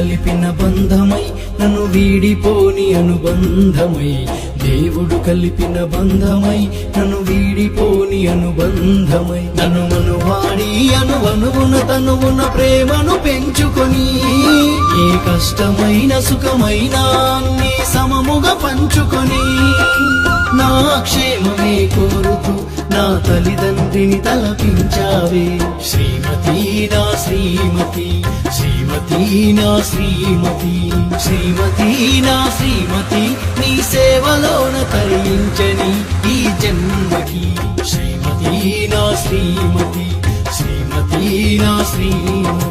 కలిపిన బంధమై నన్ను వీడిపోని అనుబంధమై, దేవుడు కలిపిన బంధమై నన్ను వీడిపోని అనుబంధమై, నన్ను మనువాడి అనువనువున తనువున ప్రేమను పెంచుకొని, ఏ కష్టమైన సుఖమైన అన్ని సమముగా పంచుకొని, నా క్షేమమే కోరుతూ నా తల్లిదండ్రిని తలపించావే. శ్రీమతి నా శ్రీమతి, శ్రీమతి నా శ్రీమతి, శ్రీమతి నా శ్రీమతి, నీ సేవలోన తరించని ఈ జన్మకి. శ్రీమతి నా శ్రీమతి, శ్రీమతి నా శ్రీమతి.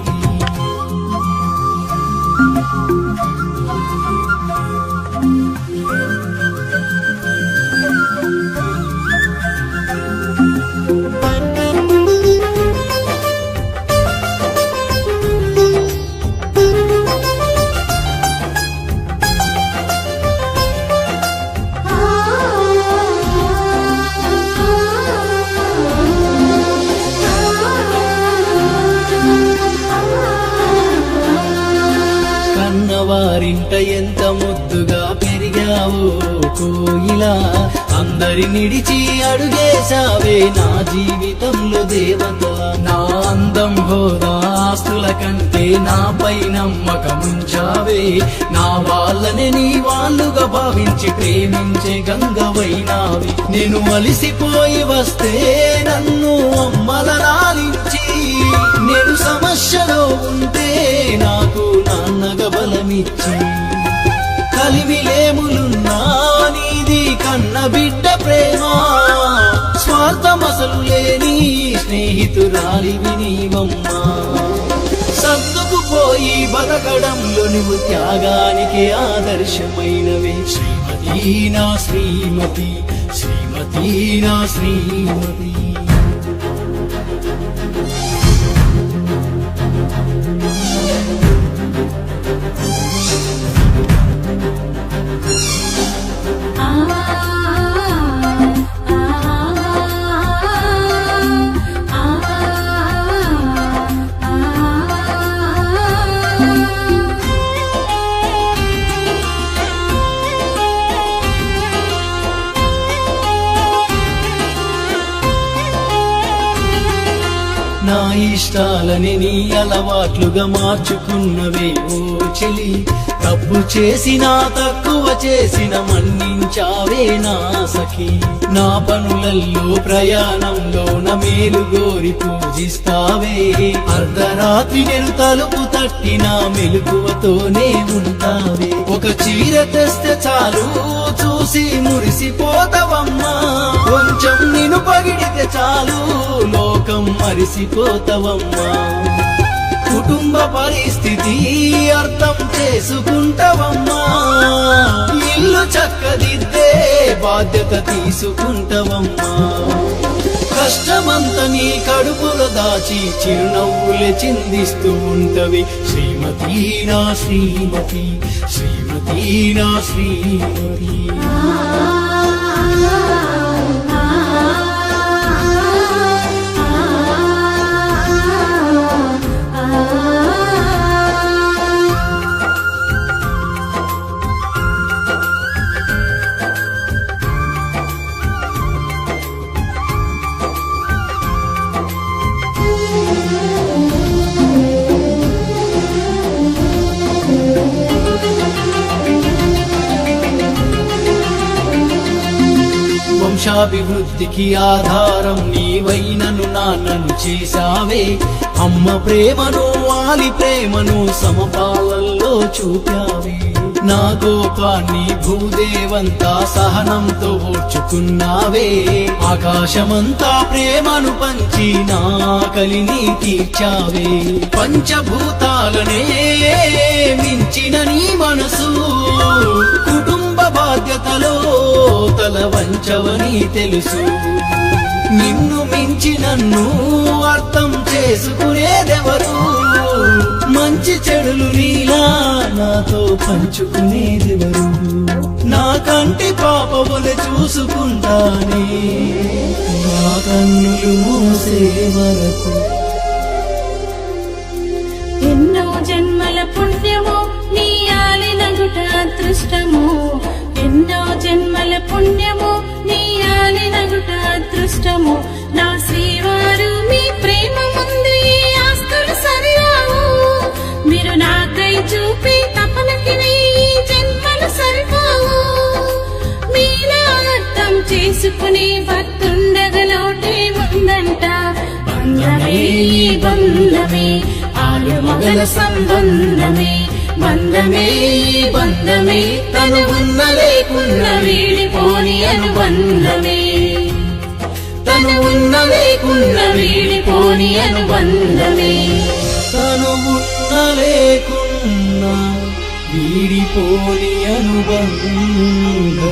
వారింట ఎంత ముద్దుగా పెరిగావో కోయిలా, అందరి నిడిచి అడుగేశావే నా జీవితంలో దేవత. నా అందం హోదా ఆస్తుల కంటే నాపై నమ్మకముంచావే, నా వాళ్ళనే నీ వాళ్ళుగా భావించి ప్రేమించే గంగవైనావి. నేను అలిసిపోయి వస్తే నన్ను అమ్మల లాలించి, నేను సమస్యలో ఉంటే నాకు నాన్నగా బలమిచ్చి, కలిమిలేములున్నా నీది కన్న బిడ్డ ప్రేమ, స్వార్థమసలు లేని స్నేహితురాలివి నీవమ్మా. సర్దుకుపోయి బతకడంలో నువ్వు త్యాగానికి ఆదర్శమైనవే. శ్రీమతి నా శ్రీమతి, శ్రీమతి నా శ్రీమతి. నా ఇష్టాలని నీ అలవాట్లుగా మార్చుకున్నవే ఓ చెలి, తప్పు చేసినా తక్కువ చేసిన మన్నించావే నా సఖి. నా పనులల్లో ప్రయాణంలో నా మేలు గోరి పూజిస్తావే, అర్ధరాత్రి నేను తలుపు తట్టి నా మెలకువతోనే ఉంటావే. ఒక చీర తెస్తే చాలు చూసి మురిసిపోతావమ్మా, కొంచెం నిన్ను పగిడితే చాలు లోకం మరిసిపోతావమ్మా. కుటుంబ పరిస్థితి అర్థం చేసుకుంటావమ్మా, ఇల్లు చక్కదిద్దే బాధ్యత తీసుకుంటావమ్మా. కష్టమంతా నీ కడుపులో దాచి చిరునవ్వులే చిందిస్తూ ఉంటవి. శ్రీమతి నా శ్రీమతి, శ్రీమతి నా శ్రీమతి. వంశాభివృద్ధికి ఆధారం నీవైనను నాన్నను చేశావే. అమ్మ ప్రేమను వాలి ప్రేమను సమపాలల్లో చూపావే. నా కోపాన్ని భూదేవంతా సహనంతో ఓర్చుకున్నావే. ఆకాశమంతా ప్రేమను పంచి నా కలిని తీర్చావే. పంచభూతాలనే మించిన నీ మనసు కుటుంబ బాధ్యతలో తల వంచవని తెలుసు. నిన్ను మించి నన్ను అర్థం చేసుకునేదెవరు? మంచి చెడులు నీలా నాతో పంచుకునేదెవరు? నా కంటి పాపములు చూసుకుంటానే నా కన్నులు మూసే వరకు. ఎన్నో జన్మల పుణ్యమో అదృష్టము, ఎన్నో జన్మల పుణ్యము, నీ ఆలినగుట అదృష్టము. నా శ్రీవారు మీ ప్రేమ ముందు ఈ ఆస్తులు సరిరావు, మీరు నాకై చూపే తపనకి నీ జన్మలు సరిపోవు. మీలా అర్థం చేసుకునే భక్తుండగలోటే ఉందంట. బంధమే ఈ బంధమే ఆలుమగల సంబంధమే, బంధమే ఈ బంధమే తను ఉన్న లేకున్న వీడిపోని అనుబంధమే, తను ఉన్న లేకున్న వీడిపోని అనుబంధమే. తను ఉన్న లేకున్నా వీడిపోని అనుబంధమే.